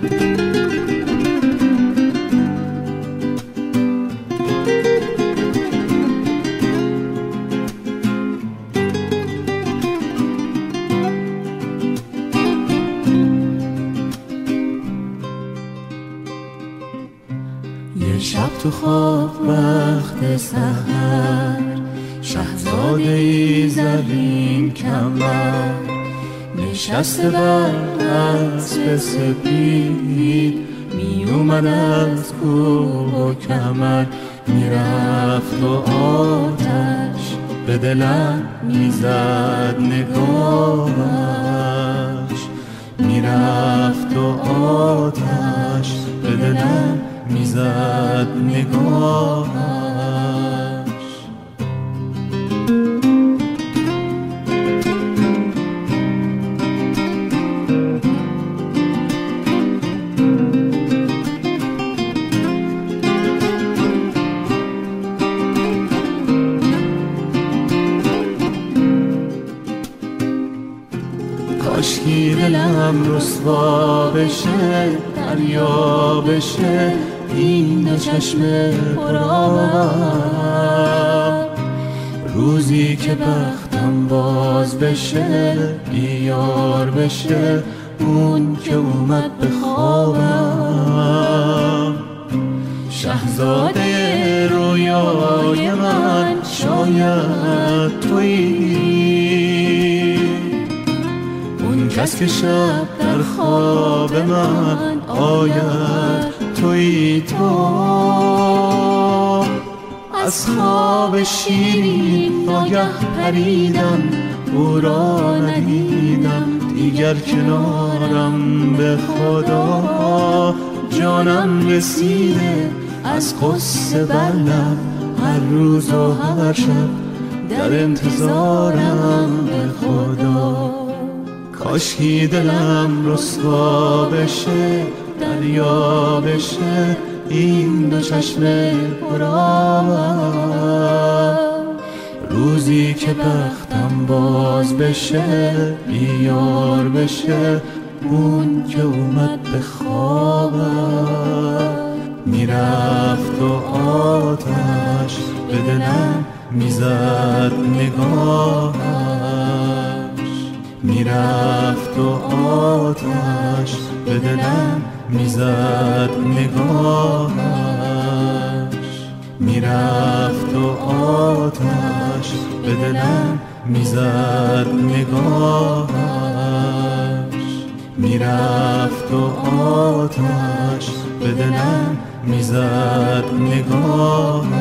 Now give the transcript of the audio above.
یه شب تو خواب وقت سحر، شهزاده ای زرین کمر نشسته بر اسب سپید، می اومد از کوه و کمر، میرفت و آتش به دلم میزد نگاهش، میرفت و آتش به دلم میزد نگاهش. کاشکی دلم رسوا بشه، دریا بشه این دو چشم پرآب، روزی که بختم باز بشه، بیار بشه اون که اومد به خوابم. شهزاده رویای من شاید تویی، اون کس که شب در خواب من آید تویی تو. از خواب شیرین ناگه پریدم، او را ندیدم دیگر کنارم، به خدا جانم رسیده از قصه بر لب، هر روز و هر شب در انتظارم، به خدا. کاشکی دلم رسوا بشه، دریا بشه این دو چشم پرآب، روزی که بختم باز بشه، بیار بشه اون که اومد به خوابم. میرفت و آتش به دلم میزد نگاهش، میرفت و آتش به دلم میزد نگاهش، میرفت و آتش به دلم میزد نگاهش، میرفت و آتش به دلم میزد نگاهش.